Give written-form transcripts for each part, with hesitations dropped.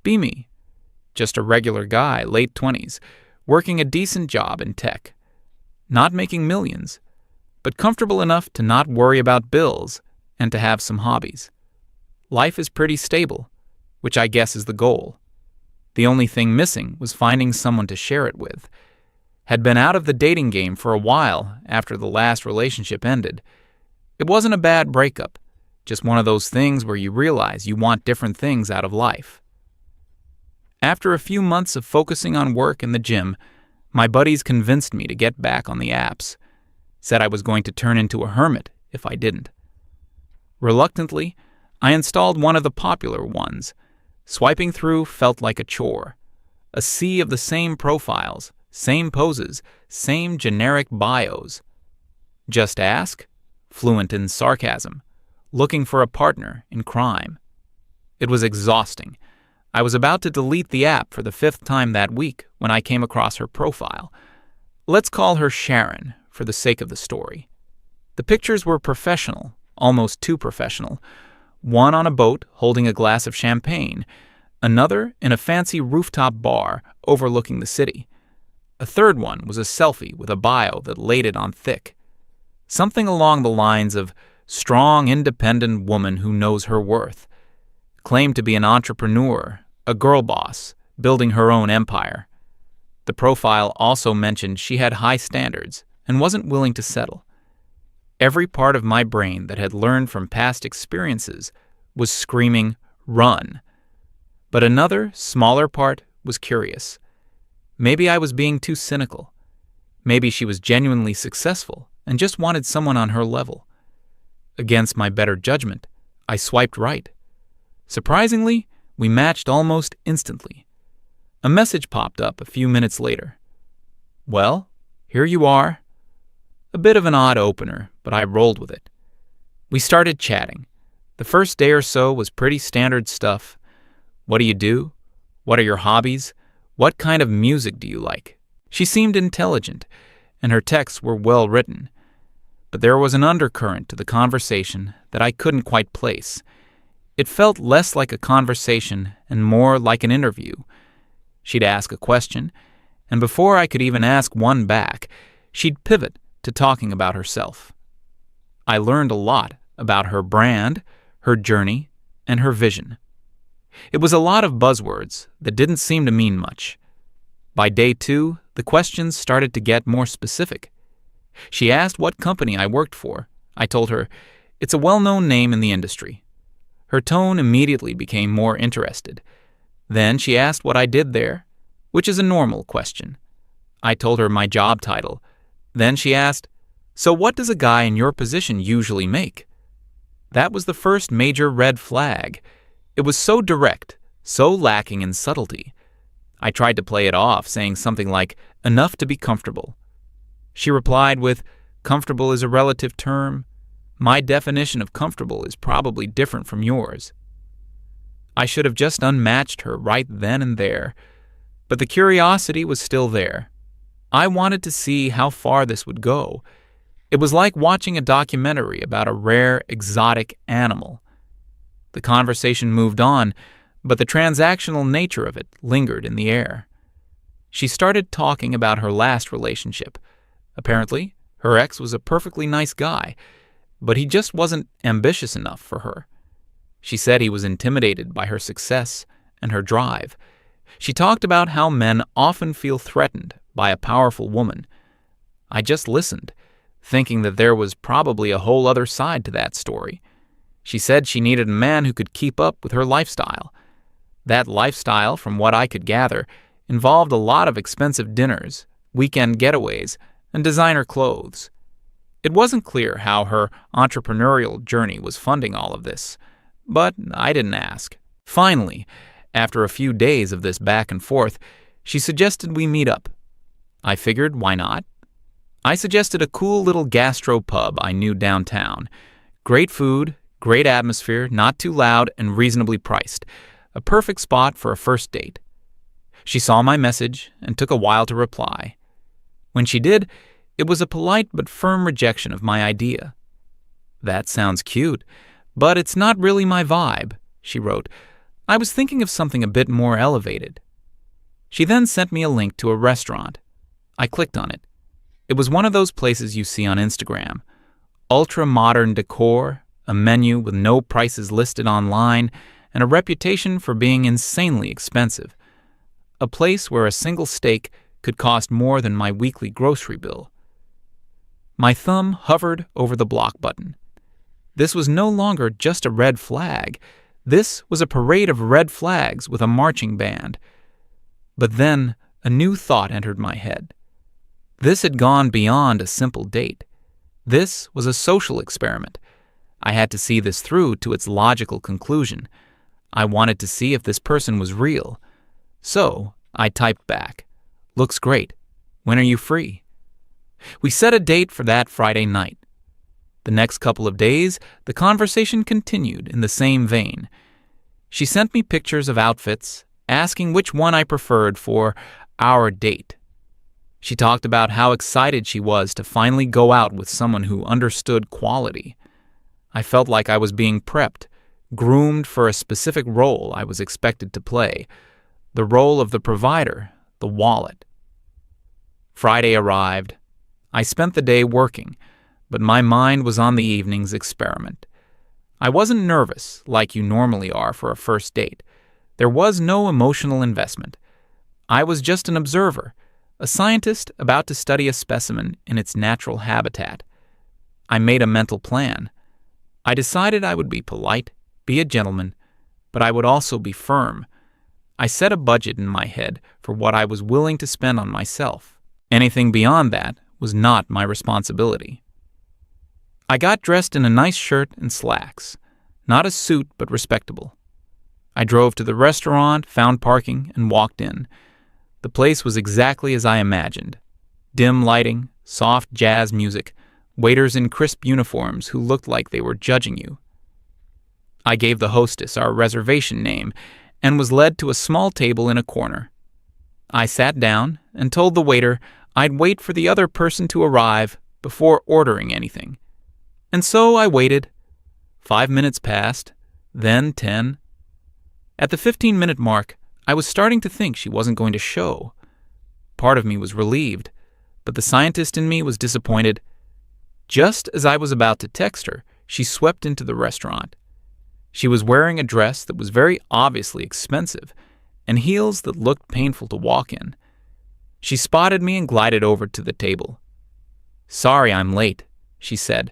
Be me. Just a regular guy, late 20s, working a decent job in tech. Not making millions, but comfortable enough to not worry about bills and to have some hobbies. Life is pretty stable, which I guess is the goal. The only thing missing was finding someone to share it with. Had been out of the dating game for a while after the last relationship ended. It wasn't a bad breakup, just one of those things where you realize you want different things out of life. After a few months of focusing on work and the gym, my buddies convinced me to get back on the apps. Said I was going to turn into a hermit if I didn't. Reluctantly, I installed one of the popular ones. Swiping through felt like a chore. A sea of the same profiles, same poses, same generic bios. Just ask, fluent in sarcasm, looking for a partner in crime. It was exhausting. I was about to delete the app for the 5th time that week when I came across her profile. Let's call her Sharon, for the sake of the story. The pictures were professional, almost too professional. One on a boat holding a glass of champagne, another in a fancy rooftop bar overlooking the city. A third one was a selfie with a bio that laid it on thick. Something along the lines of strong, independent woman who knows her worth. Claimed to be an entrepreneur, a girl boss, building her own empire. The profile also mentioned she had high standards and wasn't willing to settle. Every part of my brain that had learned from past experiences was screaming, run. But another, smaller part was curious. Maybe I was being too cynical. Maybe she was genuinely successful and just wanted someone on her level. Against my better judgment, I swiped right. Surprisingly, we matched almost instantly. A message popped up a few minutes later. Well, here you are. A bit of an odd opener, but I rolled with it. We started chatting. The first day or so was pretty standard stuff. What do you do? What are your hobbies? What kind of music do you like? She seemed intelligent, and her texts were well written. But there was an undercurrent to the conversation that I couldn't quite place. It felt less like a conversation and more like an interview. She'd ask a question, and before I could even ask one back, she'd pivot to talking about herself. I learned a lot about her brand, her journey, and her vision. It was a lot of buzzwords that didn't seem to mean much. By day 2, the questions started to get more specific. She asked what company I worked for. I told her, it's a well-known name in the industry. Her tone immediately became more interested. Then she asked what I did there, which is a normal question. I told her my job title. Then she asked, so what does a guy in your position usually make? That was the first major red flag. It was so direct, so lacking in subtlety. I tried to play it off, saying something like, enough to be comfortable. She replied with, comfortable is a relative term. My definition of comfortable is probably different from yours. I should have just unmatched her right then and there, but the curiosity was still there. I wanted to see how far this would go. It was like watching a documentary about a rare, exotic animal. The conversation moved on, but the transactional nature of it lingered in the air. She started talking about her last relationship. Apparently, her ex was a perfectly nice guy, but he just wasn't ambitious enough for her. She said he was intimidated by her success and her drive. She talked about how men often feel threatened by a powerful woman. I just listened, thinking that there was probably a whole other side to that story. She said she needed a man who could keep up with her lifestyle. That lifestyle, from what I could gather, involved a lot of expensive dinners, weekend getaways, and designer clothes. It wasn't clear how her entrepreneurial journey was funding all of this, but I didn't ask. Finally, after a few days of this back and forth, she suggested we meet up. I figured, why not? I suggested a cool little gastro pub I knew downtown. Great food, great atmosphere, not too loud, and reasonably priced. A perfect spot for a first date. She saw my message and took a while to reply. When she did, it was a polite but firm rejection of my idea. That sounds cute, but it's not really my vibe, she wrote. I was thinking of something a bit more elevated. She then sent me a link to a restaurant. I clicked on it. It was one of those places you see on Instagram. Ultra-modern decor, a menu with no prices listed online, and a reputation for being insanely expensive. A place where a single steak could cost more than my weekly grocery bill. My thumb hovered over the block button. This was no longer just a red flag. This was a parade of red flags with a marching band. But then a new thought entered my head. This had gone beyond a simple date. This was a social experiment. I had to see this through to its logical conclusion. I wanted to see if this person was real. So I typed back, "Looks great. When are you free?" We set a date for that Friday night. The next couple of days, the conversation continued in the same vein. She sent me pictures of outfits, asking which one I preferred for our date. She talked about how excited she was to finally go out with someone who understood quality. I felt like I was being prepped, groomed for a specific role I was expected to play, the role of the provider, the wallet. Friday arrived. I spent the day working, but my mind was on the evening's experiment. I wasn't nervous like you normally are for a first date. There was no emotional investment. I was just an observer, a scientist about to study a specimen in its natural habitat. I made a mental plan. I decided I would be polite, be a gentleman, but I would also be firm. I set a budget in my head for what I was willing to spend on myself. Anything beyond that was not my responsibility. I got dressed in a nice shirt and slacks, not a suit but respectable. I drove to the restaurant, found parking, and walked in. The place was exactly as I imagined. Dim lighting, soft jazz music, waiters in crisp uniforms who looked like they were judging you. I gave the hostess our reservation name and was led to a small table in a corner. I sat down and told the waiter I'd wait for the other person to arrive before ordering anything. And so I waited. 5 minutes passed, then 10. At the 15-minute mark, I was starting to think she wasn't going to show. Part of me was relieved, but the scientist in me was disappointed. Just as I was about to text her, she swept into the restaurant. She was wearing a dress that was very obviously expensive and heels that looked painful to walk in. She spotted me and glided over to the table. "Sorry I'm late," she said,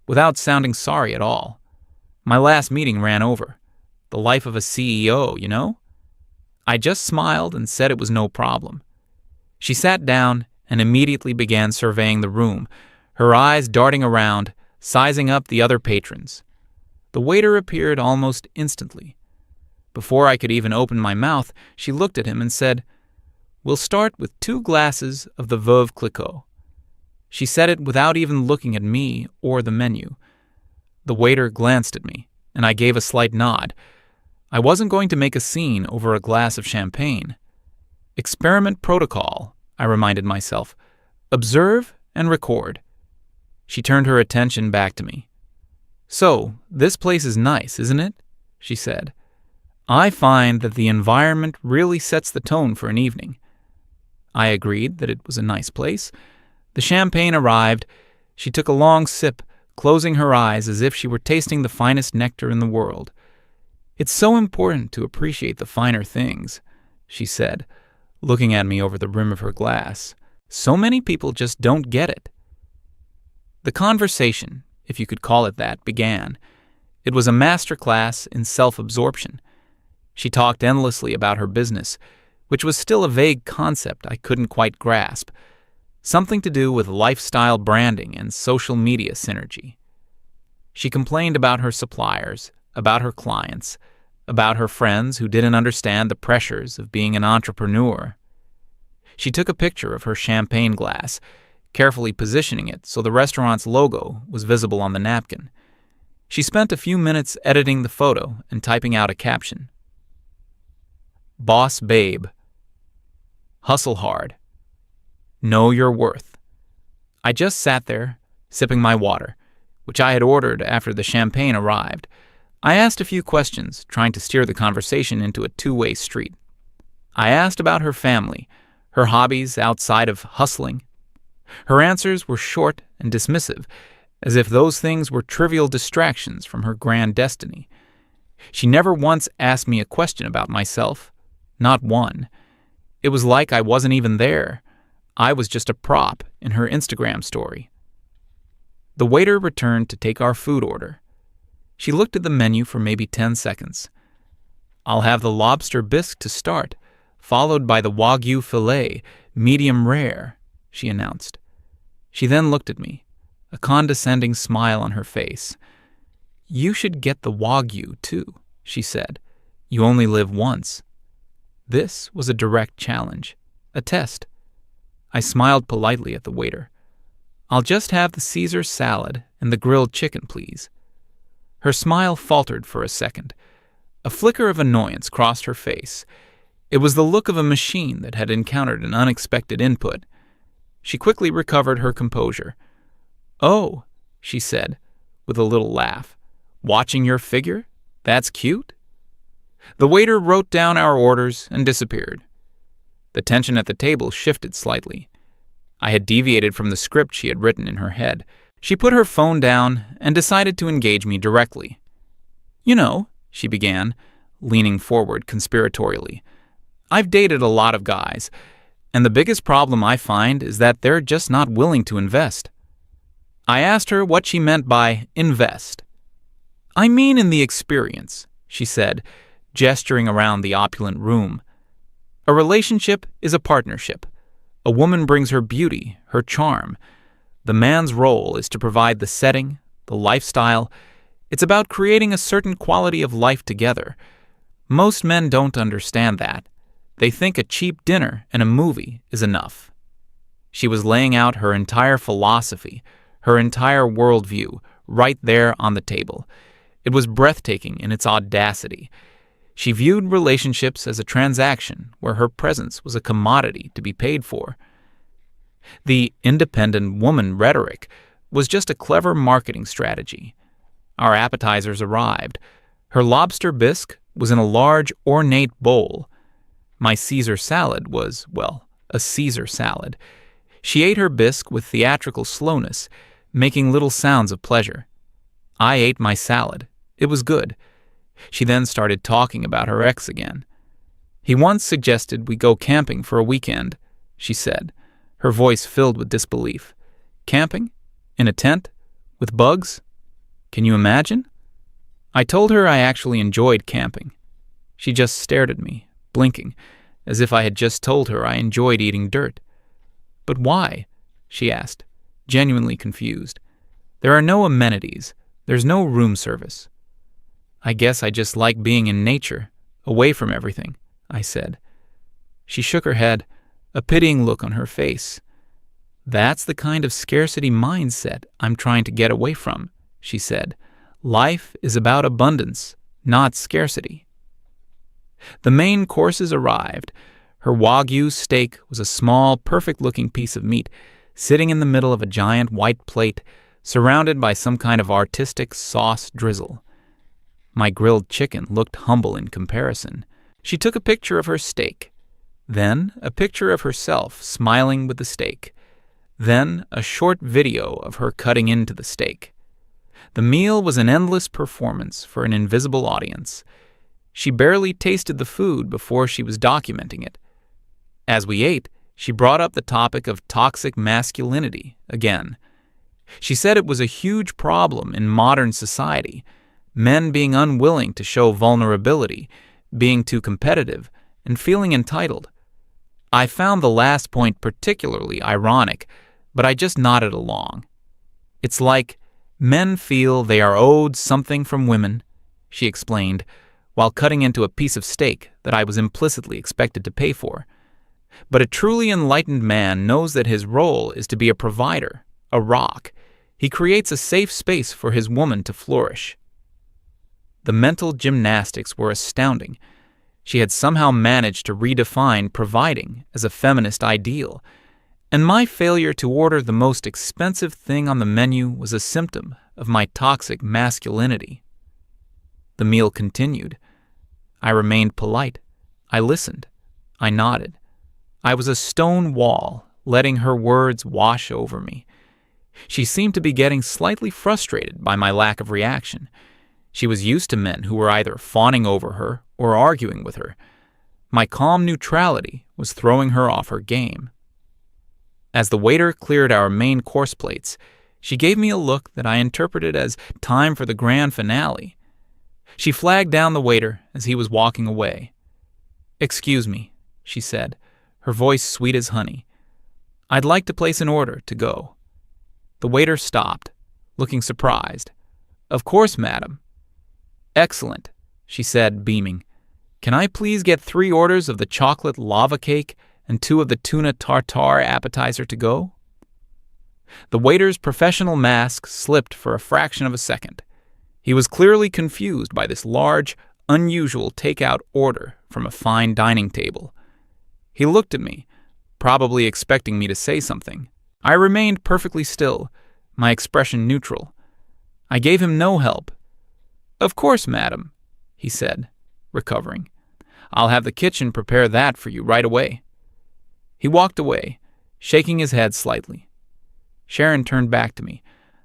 without sounding sorry at all. "My last meeting ran over. The life of a CEO, you know?" I just smiled and said it was no problem. She sat down and immediately began surveying the room, her eyes darting around, sizing up the other patrons. The waiter appeared almost instantly. Before I could even open my mouth, she looked at him and said, "We'll start with 2 glasses of the Veuve Clicquot." She said it without even looking at me or the menu. The waiter glanced at me, and I gave a slight nod. I wasn't going to make a scene over a glass of champagne. Experiment protocol, I reminded myself. Observe and record. She turned her attention back to me. "So, this place is nice, isn't it?" she said. "I find that the environment really sets the tone for an evening." I agreed that it was a nice place. The champagne arrived. She took a long sip, closing her eyes as if she were tasting the finest nectar in the world. "It's so important to appreciate the finer things," she said, looking at me over the rim of her glass. "So many people just don't get it." The conversation, if you could call it that, began. It was a master class in self-absorption. She talked endlessly about her business, which was still a vague concept I couldn't quite grasp, something to do with lifestyle branding and social media synergy. She complained about her suppliers, about her clients, about her friends who didn't understand the pressures of being an entrepreneur. She took a picture of her champagne glass, carefully positioning it so the restaurant's logo was visible on the napkin. She spent a few minutes editing the photo and typing out a caption. "Boss babe. Hustle hard. Know your worth." I just sat there, sipping my water, which I had ordered after the champagne arrived. I asked a few questions, trying to steer the conversation into a two-way street. I asked about her family, her hobbies outside of hustling. Her answers were short and dismissive, as if those things were trivial distractions from her grand destiny. She never once asked me a question about myself, not one. It was like I wasn't even there. I was just a prop in her Instagram story. The waiter returned to take our food order. She looked at the menu for maybe 10 seconds. "I'll have the lobster bisque to start, followed by the Wagyu filet, medium rare," she announced. She then looked at me, a condescending smile on her face. "You should get the Wagyu, too," she said. "You only live once." This was a direct challenge, a test. I smiled politely at the waiter. "I'll just have the Caesar salad and the grilled chicken, please." Her smile faltered for a second. A flicker of annoyance crossed her face. It was the look of a machine that had encountered an unexpected input. She quickly recovered her composure. "Oh," she said, with a little laugh. "Watching your figure? That's cute." The waiter wrote down our orders and disappeared. The tension at the table shifted slightly. I had deviated from the script she had written in her head. She put her phone down and decided to engage me directly. "You know," she began, leaning forward conspiratorially, "I've dated a lot of guys, and the biggest problem I find is that they're just not willing to invest." I asked her what she meant by invest. "I mean in the experience," she said, gesturing around the opulent room. "A relationship is a partnership. A woman brings her beauty, her charm. The man's role is to provide the setting, the lifestyle. It's about creating a certain quality of life together. Most men don't understand that. They think a cheap dinner and a movie is enough." She was laying out her entire philosophy, her entire worldview, right there on the table. It was breathtaking in its audacity. She viewed relationships as a transaction where her presence was a commodity to be paid for. The independent woman rhetoric was just a clever marketing strategy. Our appetizers arrived. Her lobster bisque was in a large, ornate bowl. My Caesar salad was, well, a Caesar salad. She ate her bisque with theatrical slowness, making little sounds of pleasure. I ate my salad. It was good. She then started talking about her ex again. "He once suggested we go camping for a weekend," she said, her voice filled with disbelief. "Camping? In a tent? With bugs? Can you imagine?" I told her I actually enjoyed camping. She just stared at me, blinking, as if I had just told her I enjoyed eating dirt. "But why?" she asked, genuinely confused. "There are no amenities. There's no room service." "I guess I just like being in nature, away from everything," I said. She shook her head, a pitying look on her face. "That's the kind of scarcity mindset I'm trying to get away from," she said. "Life is about abundance, not scarcity." The main courses arrived. Her Wagyu steak was a small, perfect-looking piece of meat, sitting in the middle of a giant white plate, surrounded by some kind of artistic sauce drizzle. My grilled chicken looked humble in comparison. She took a picture of her steak, then a picture of herself smiling with the steak, then a short video of her cutting into the steak. The meal was an endless performance for an invisible audience. She barely tasted the food before she was documenting it. As we ate, she brought up the topic of toxic masculinity again. She said it was a huge problem in modern society, men being unwilling to show vulnerability, being too competitive, and feeling entitled. I found the last point particularly ironic, but I just nodded along. "It's like men feel they are owed something from women," she explained, while cutting into a piece of steak that I was implicitly expected to pay for. "But a truly enlightened man knows that his role is to be a provider, a rock. He creates a safe space for his woman to flourish." The mental gymnastics were astounding. She had somehow managed to redefine providing as a feminist ideal, and my failure to order the most expensive thing on the menu was a symptom of my toxic masculinity. The meal continued. I remained polite. I listened. I nodded. I was a stone wall, letting her words wash over me. She seemed to be getting slightly frustrated by my lack of reaction. She was used to men who were either fawning over her or arguing with her. My calm neutrality was throwing her off her game. As the waiter cleared our main course plates, she gave me a look that I interpreted as time for the grand finale. She flagged down the waiter as he was walking away. "Excuse me," she said, her voice sweet as honey. "I'd like to place an order to go." The waiter stopped, looking surprised. "Of course, madam." "Excellent," she said, beaming. "Can I please get 3 orders of the chocolate lava cake and 2 of the tuna tartare appetizer to go?" The waiter's professional mask slipped for a fraction of a second. He was clearly confused by this large, unusual takeout order from a fine dining table. He looked at me, probably expecting me to say something. I remained perfectly still, my expression neutral. I gave him no help. "Of course, madam," he said, recovering. "I'll have the kitchen prepare that for you right away." He walked away, shaking his head slightly. Sharon turned back to me,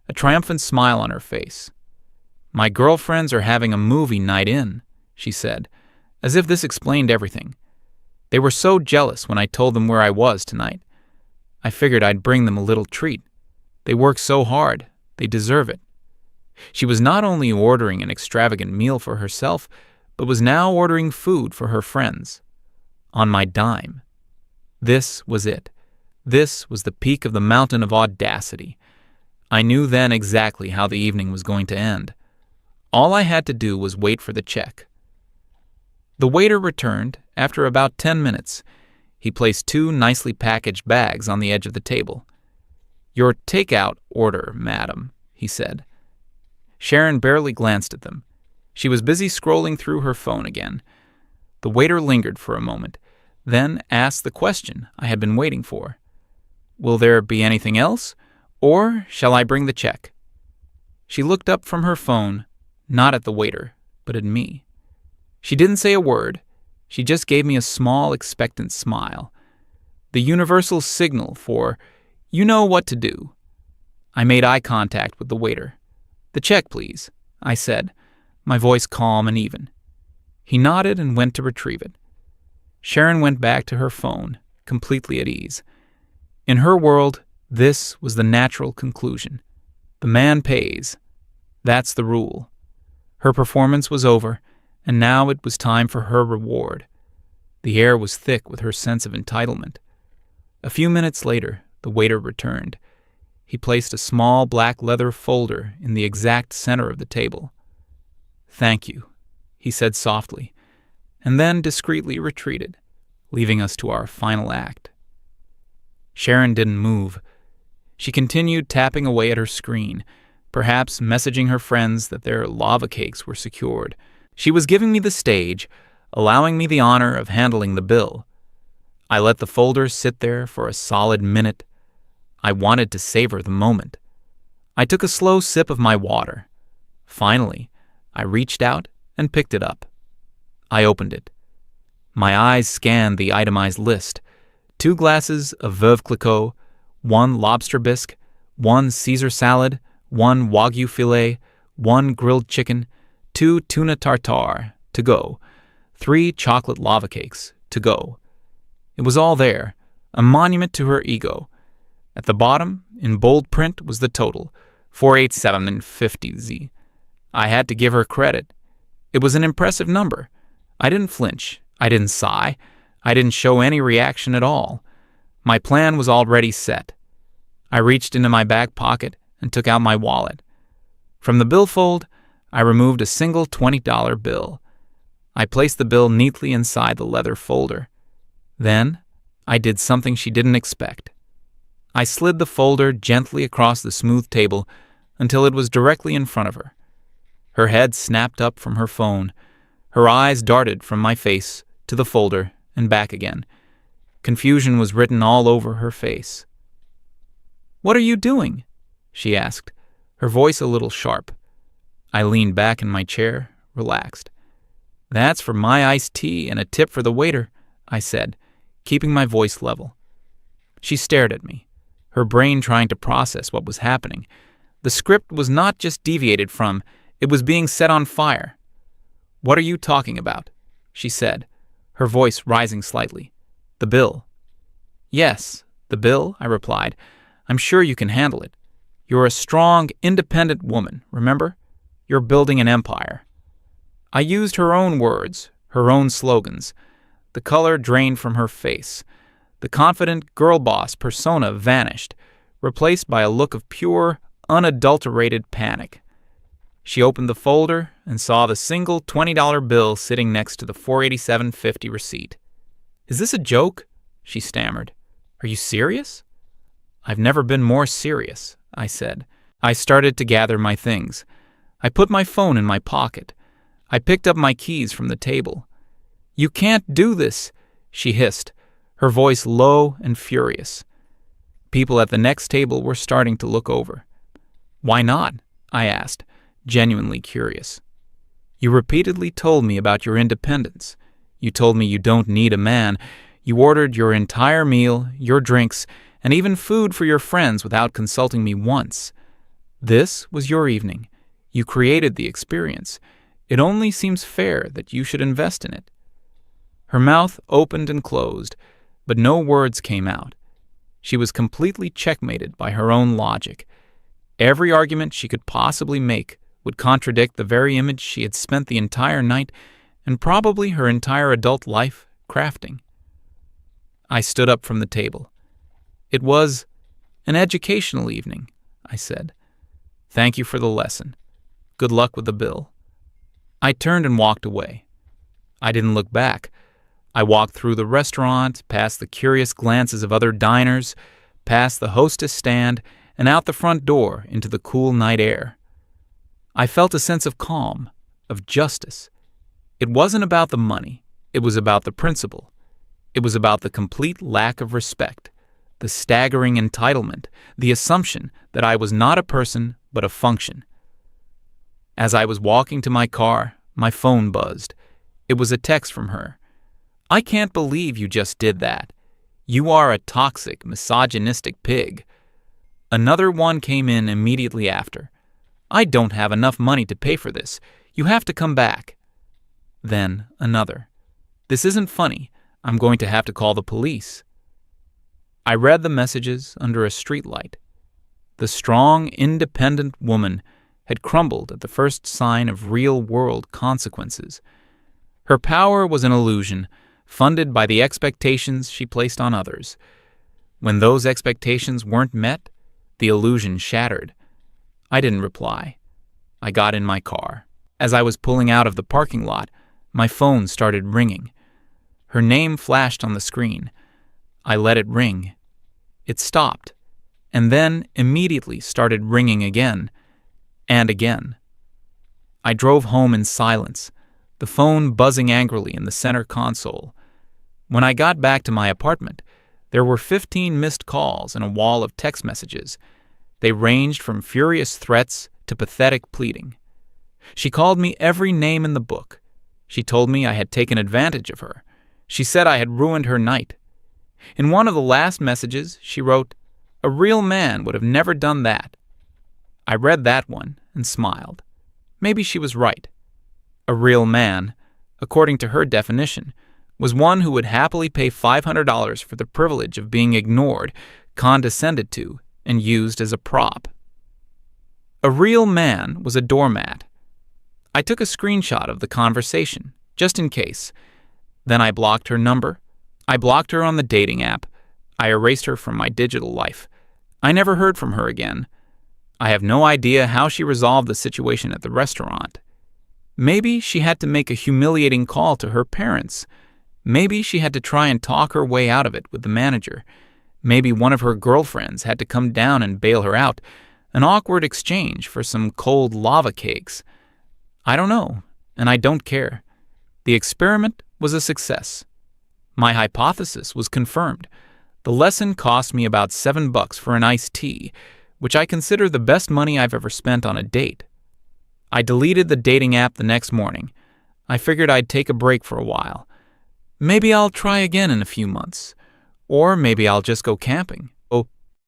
a triumphant smile on her face. "My girlfriends are having a movie night in," she said, as if this explained everything. "They were so jealous when I told them where I was tonight. I figured I'd bring them a little treat. They work so hard, they deserve it." She was not only ordering an extravagant meal for herself, but was now ordering food for her friends. On my dime. This was it. This was the peak of the mountain of audacity. I knew then exactly how the evening was going to end. All I had to do was wait for the check. The waiter returned after about 10 minutes. He placed 2 nicely packaged bags on the edge of the table. "Your takeout order, madam," he said. Sharon barely glanced at them. She was busy scrolling through her phone again. The waiter lingered for a moment, then asked the question I had been waiting for. "Will there be anything else, or shall I bring the check?" She looked up from her phone, not at the waiter, but at me. She didn't say a word. She just gave me a small, expectant smile. The universal signal for, "You know what to do." I made eye contact with the waiter. "The check, please," I said, my voice calm and even. He nodded and went to retrieve it. Sharon went back to her phone, completely at ease. In her world, this was the natural conclusion. The man pays. That's the rule. Her performance was over, and now it was time for her reward. The air was thick with her sense of entitlement. A few minutes later, the waiter returned. He placed a small black leather folder in the exact center of the table. "Thank you," he said softly, and then discreetly retreated, leaving us to our final act. Sharon didn't move. She continued tapping away at her screen, perhaps messaging her friends that their lava cakes were secured. She was giving me the stage, allowing me the honor of handling the bill. I let the folder sit there for a solid minute. I wanted to savor the moment. I took a slow sip of my water. Finally, I reached out and picked it up. I opened it. My eyes scanned the itemized list. 2 glasses of Veuve Clicquot, 1 lobster bisque, 1 Caesar salad, 1 Wagyu filet, 1 grilled chicken, 2 tuna tartare, to go, 3 chocolate lava cakes, to go. It was all there, a monument to her ego. At the bottom, in bold print, was the total, 487,50 I had to give her credit. It was an impressive number. I didn't flinch. I didn't sigh. I didn't show any reaction at all. My plan was already set. I reached into my back pocket and took out my wallet. From the billfold, I removed a single $20 bill. I placed the bill neatly inside the leather folder. Then, I did something she didn't expect. I slid the folder gently across the smooth table until it was directly in front of her. Her head snapped up from her phone. Her eyes darted from my face to the folder and back again. Confusion was written all over her face. "What are you doing?" she asked, her voice a little sharp. I leaned back in my chair, relaxed. "That's for my iced tea and a tip for the waiter," I said, keeping my voice level. She stared at me, her brain trying to process what was happening. The script was not just deviated from, it was being set on fire. "What are you talking about?" she said, her voice rising slightly. "The bill." "Yes, the bill," I replied. "I'm sure you can handle it. You're a strong, independent woman, remember? You're building an empire." I used her own words, her own slogans. The color drained from her face. The confident girl boss persona vanished, replaced by a look of pure, unadulterated panic. She opened the folder and saw the single $20 bill sitting next to the $487.50 receipt. "Is this a joke?" she stammered. "Are you serious?" "I've never been more serious," I said. I started to gather my things. I put my phone in my pocket. I picked up my keys from the table. "You can't do this," she hissed, her voice low and furious. People at the next table were starting to look over. "Why not?" I asked, genuinely curious. "You repeatedly told me about your independence. You told me you don't need a man. You ordered your entire meal, your drinks, and even food for your friends without consulting me once. This was your evening. You created the experience. It only seems fair that you should invest in it." Her mouth opened and closed, but no words came out. She was completely checkmated by her own logic. Every argument she could possibly make would contradict the very image she had spent the entire night and probably her entire adult life crafting. I stood up from the table. "It was an educational evening," I said. "Thank you for the lesson. Good luck with the bill." I turned and walked away. I didn't look back. I walked through the restaurant, past the curious glances of other diners, past the hostess stand, and out the front door into the cool night air. I felt a sense of calm, of justice. It wasn't about the money. It was about the principle. It was about the complete lack of respect, the staggering entitlement, the assumption that I was not a person but a function. As I was walking to my car, my phone buzzed. It was a text from her. "I can't believe you just did that. You are a toxic, misogynistic pig." Another one came in immediately after. "I don't have enough money to pay for this. You have to come back." Then another. "This isn't funny. I'm going to have to call the police." I read the messages under a streetlight. The strong, independent woman had crumbled at the first sign of real-world consequences. Her power was an illusion, funded by the expectations she placed on others. When those expectations weren't met, the illusion shattered. I didn't reply. I got in my car. As I was pulling out of the parking lot, my phone started ringing. Her name flashed on the screen. I let it ring. It stopped, and then immediately started ringing again and again. I drove home in silence, the phone buzzing angrily in the center console. When I got back to my apartment, there were 15 missed calls and a wall of text messages. They ranged from furious threats to pathetic pleading. She called me every name in the book. She told me I had taken advantage of her. She said I had ruined her night. In one of the last messages, she wrote, "A real man would have never done that." I read that one and smiled. Maybe she was right. A real man, according to her definition, was one who would happily pay $500 for the privilege of being ignored, condescended to, and used as a prop. A real man was a doormat. I took a screenshot of the conversation, just in case. Then I blocked her number. I blocked her on the dating app. I erased her from my digital life. I never heard from her again. I have no idea how she resolved the situation at the restaurant. Maybe she had to make a humiliating call to her parents. Maybe she had to try and talk her way out of it with the manager. Maybe one of her girlfriends had to come down and bail her out, an awkward exchange for some cold lava cakes. I don't know, and I don't care. The experiment was a success. My hypothesis was confirmed. The lesson cost me about $7 for an iced tea, which I consider the best money I've ever spent on a date. I deleted the dating app the next morning. I figured I'd take a break for a while. Maybe I'll try again in a few months. Or maybe I'll just go camping.